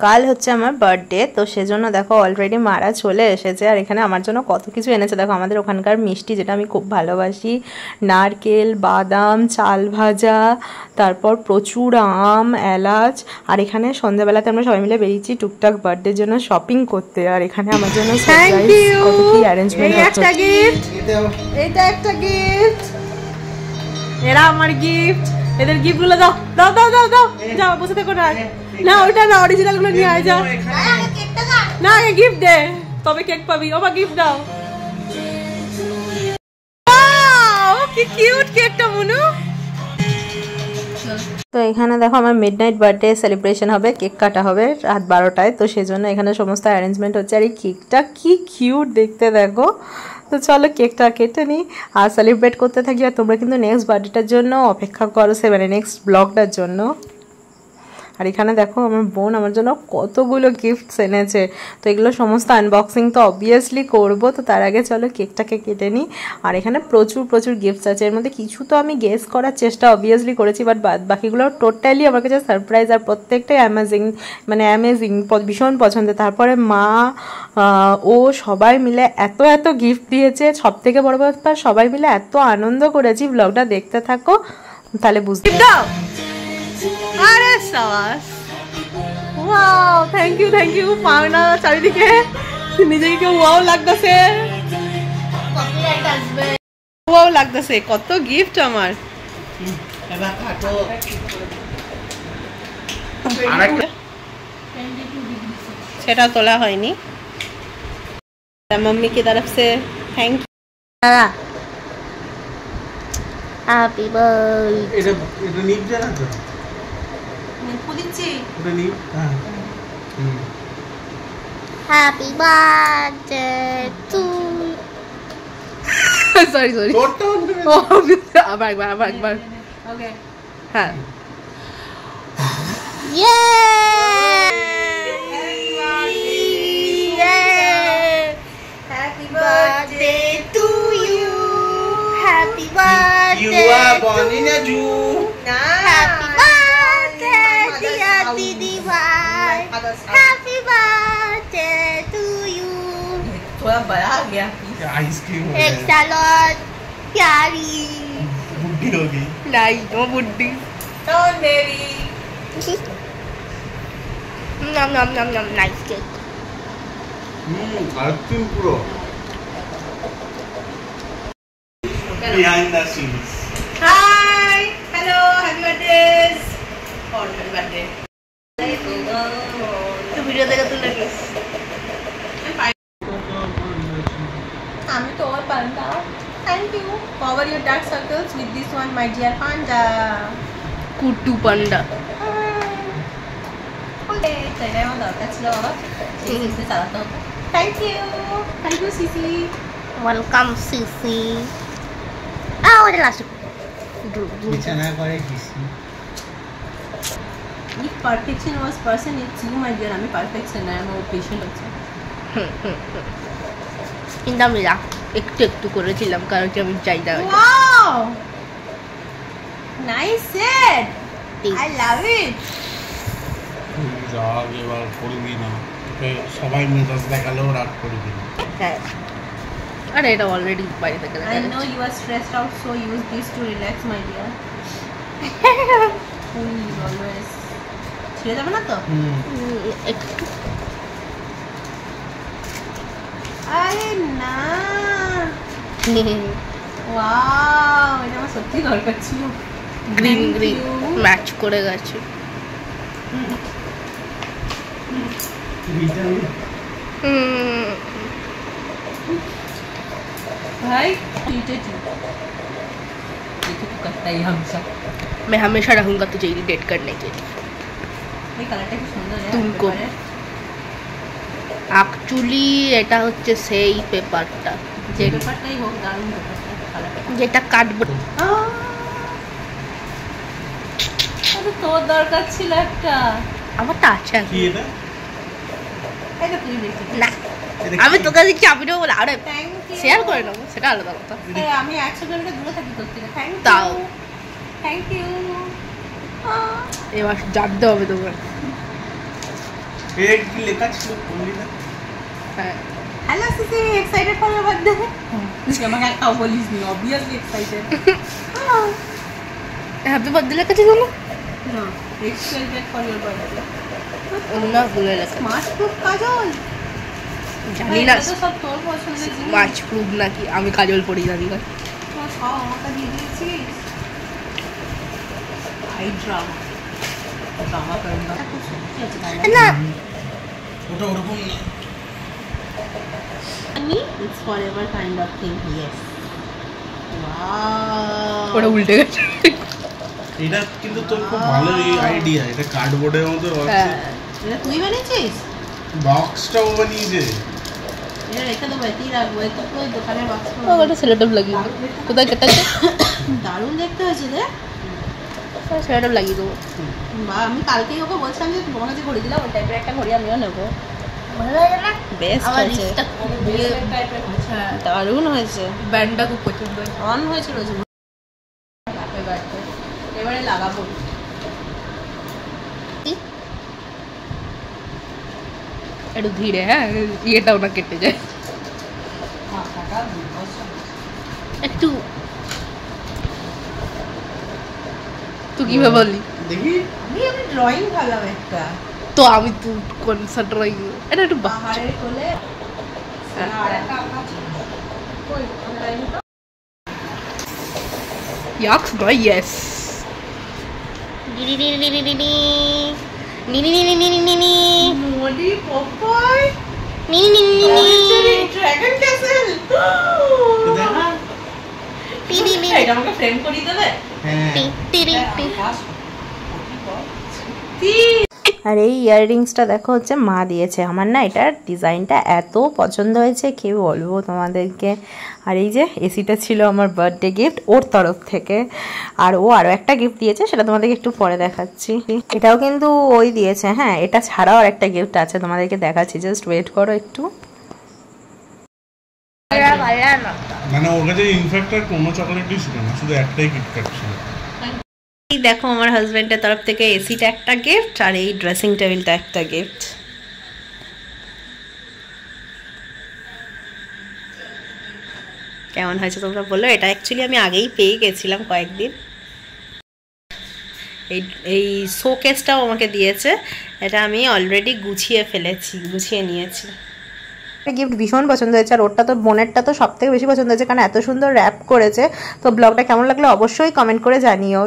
কাল হচ্ছে আমার বার্থডে, তো সেজন্য দেখো অলরেডি মারা চলে এসেছে আর এখানে আমার জন্য কত কিছু এনেছে। দেখো আমাদের ওখানকার মিষ্টি যেটা আমি খুব ভালোবাসি, নারকেল, বাদাম, চাল ভাজা, তারপর প্রচুর আম, এলাচ। আর এখানে সন্ধ্যাবেলাতে আমরা সবাই মিলে বেরিয়েছি টুকটাক বার্থডের জন্য শপিং করতে। আর এখানে আমার জন্য সারপ্রাইজ কত কি অ্যারেঞ্জমেন্ট হচ্ছে। একটা গিফট, এটা একটা গিফট, এরা আমার গিফট। এদের গিফটগুলো দাও দাও দাও দাও দাও, যাও বসে থাকো না। না ওটা না, অরিজিনাল গুলো নিয়ে আয়, যা। না আগে গিফট দে, তবে কেক পাবি। ও বা গিফট দাও। কি কিউট কেকটা মুনু। তো এখানে দেখো আমার মিডনাইট বার্থডে সেলিব্রেশন হবে, কেক কাটা হবে রাত 12টায়। তো সেজন্য এখানে সমস্ত অ্যারেঞ্জমেন্ট হচ্ছে। আর এই কেকটা কি কিউট দেখতে দেখো। তো চলো কেকটা কেটে নিই আর সেলিব্রেট করতে থাকি। আর তোমরা কিন্তু নেক্সট বার্থডেটার জন্য অপেক্ষা করো, মানে নেক্সট ব্লগটার জন্য। আর এখানে দেখো আমার বোন আমার জন্য কতগুলো গিফটস এনেছে। তো এগুলো সমস্ত আনবক্সিং তো অবভিয়াসলি করবো। তো তার আগে চলো কেকটাকে কেটে নিই। আর এখানে প্রচুর প্রচুর গিফটস আছে। এর মধ্যে কিছু তো আমি গেস করার চেষ্টা অবভিয়াসলি করেছি, বাট বাকিগুলো টোটালি আমার কাছে সারপ্রাইজ। আর প্রত্যেকটাই অ্যামেজিং, ভীষণ পছন্দের। তারপরে মা ও সবাই মিলে এত এত গিফট দিয়েছে। সব থেকে বড় ব্যাপার, সবাই মিলে এত আনন্দ করেছি। ব্লগটা দেখতে থাকো তাহলে বুঝতে দাও। আরে সাবাস, ওয়াও, থ্যাংক ইউ পাওনা। চারিদিকে নিজেকে ওয়াও লাগতেছে, ওয়াও লাগতেছে। কত গিফট আমার। সেটা তোলা হয়নি। मम्मी की तरफ से थैंक यू। Happy birthday. এটা নিপ জানা তো পুলিচি এটা নিপ। হ্যাঁ हैप्पी बर्थडे टू। সরি আবার ওকে হ্যাঁ। ये birthday to you, happy birthday. You are born in a June. Happy birthday dear Didi bhai, happy birthday to you. थोड़ा बड़ा आ गया आइसक्रीम हो गया। एक सालों प्यारी बुड्ढी हो गई। नहीं वो बुड्ढी तो मेरी। नम नम नम नम नाइस केक। आइसक्रीम पूरा behind the scenes. Hi, hello, happy birthday. Oh, happy birthday. तो वीडियो देखा तू लगी। আমি তো और पांडा। Thank you. Cover your dark circles with this one, my dear panda. Kuttu Panda. Okay, तेरे में दौड़ता चलो बाबा। सीसी चलाता होता। Thank you CC. Welcome CC. ওটা লাস্ট বিছানা করে দিছি। If perfection was person, it's you, my dear. আমি পারফেকশন না, আমি পেশেন্ট আছি। কিন্তু আমি একটু একটু করেছিলাম কারণ কি আমি চাই না। Wow nice set, I love it. যা এবার করবি না, সবাই মেজাজ দেখালেও রাগ করবি না। হ্যাঁ আরে এটা অলরেডি বাইরে থেকে দেখা যাচ্ছে। I know you are stressed out, so use this to relax, my dear. Always ছেড়ে যাবে না তো? একটু। আরে না ওয়াও, এটা আমার সত্যি দরকার ছিল। গ্রিন ম্যাচ করে গেছে। भाई करता ही हमेशा। मैं हमेशा रहूंगा तुझे इरिटेट करने के लिए। तुमको एक्चुअली এটা হচ্ছে সেই পেপারটা, যে পেপারটাই হোক দারুণ পেপারটা, যেটা কাটবো। আরে তোর দরকার ছিল একটা, আমারটা আছে। কি এটা? এটা তুই দেখছিস না, আমি তোকে দিচ্ছি। আমি তো বলে আরে শেয়ার করে নেবো, সেটা আলাদা কথা। আমি 100 জনকে দূরে থাকি তোর থেকে। Thank you. তাও থ্যাংক ইউ। এবার জানতে হবে তোমার। এর কি লেখা ছিল বললি না? হ্যাঁ। Hello CC, excited for your birthday? আমাকে একটাও বলিস নি, অবভিয়াসলি এক্সাইটেড। হ্যাপি বার্থডে লেখা ছিল না? না, এক্সাইটেড ফর ইওর বার্থডে। না ভুলে লেখা। স্মার্ট প্রুফ কাজল? জানি না তো সব তোর পছন্দের জিনিস। মাছ প্রুফ নাকি, আমি কাজল পড়ি জানি না। তো সব আমাকে দিয়ে দিয়েছিস। আই ড্রামা ড্রামা করেন না। না ওটা ওরকম না। আমি it's forever kind of thing. Yes, wow, ওটা উল্টে গেছে। এটা কিন্তু তোর খুব ভালো আইডিয়া। এটা কার্ডবোর্ডের মতো আছে। এটা তুই বানিয়েছিস? বক্সটাও বানিয়েছে। এটা রেখে দেবো, এতেই রাখবো। এই তো ওই দোকানের বাক্স। ওটা সেলোটেপ লাগিয়ে দেবো। কোথায় কেটেছে? দারুণ দেখতে হয়েছে রে। সেলোটেপ লাগিয়ে দেবো। বা আমি কালকেই ওকে বলছিলাম যে তোমার কাছে ঘড়ি দিলাম, ওই টাইপের একটা ঘড়ি আমিও নেবো। ভালো লাগে না? বেস্ট আমার হয়েছে, রিস্টটা হ্যাঁ দারুণ হয়েছে। ব্যান্ডটা খুব পছন্দ হয়। অন হয়েছিল যে হ্যাপি বার্থডে। এবারে লাগাবো। একটু ধীরে, হ্যাঁ ইয়েটাও না কেটে যায় একটু। তুই কিভাবে বললি? দেখি আমি ড্রয়িং ভাবলাম একটা। তো আমি তো কনসার্ট ড্রয়িং এটা একটু পাহাড়ের কোলে আর একটা কই লাইন তো ইয়াক্স নয়, yes. Modi Popeye dragon castle. দেখা। এটা আমাকে ফ্রেম করিয়ে দেবে? আর এই ইয়াররিংসটা দেখো হচ্ছে মা দিয়েছে। আমার না এটার ডিজাইনটা এত পছন্দ হয়েছে কি বলবো তোমাদেরকে। আর এই যে এসিটা ছিল আমার বার্থডে গিফট ওর তরফ থেকে। আর ও আরও একটা গিফট দিয়েছে, সেটা তোমাদেরকে একটু পরে দেখাচ্ছি। এটাও কিন্তু ওই দিয়েছে। হ্যাঁ, এটা ছাড়াও আর একটা গিফট আছে, তোমাদেরকে দেখাচ্ছি, জাস্ট ওয়েট করো একটু। মানে ওর কাছে ইনফ্যাক্ট আর কোনো চকলেটই ছিল না, শুধু একটাই কিটক্যাট ছিল। এই দেখো আমার হাজব্যান্ডের তরফ থেকে এসিটা একটা গিফট, আর এই ড্রেসিং টেবিলটা একটা গিফট। কেমন হয়েছে তোমরা বললো? এটা অ্যাকচুয়ালি আমি আগেই পেয়ে গেছিলাম কয়েকদিন। এই শোকেসটাও আমাকে দিয়েছে, এটা আমি অলরেডি গুছিয়ে নিয়েছি। গিফট ভীষণ পছন্দ হয়েছে। আর ওরটা তো বোনেরটা তো সব থেকে বেশি পছন্দ হয়েছে, কারণ এত সুন্দর র্যাপ করেছে। তো ব্লগটা কেমন লাগলো অবশ্যই কমেন্ট করে জানিও।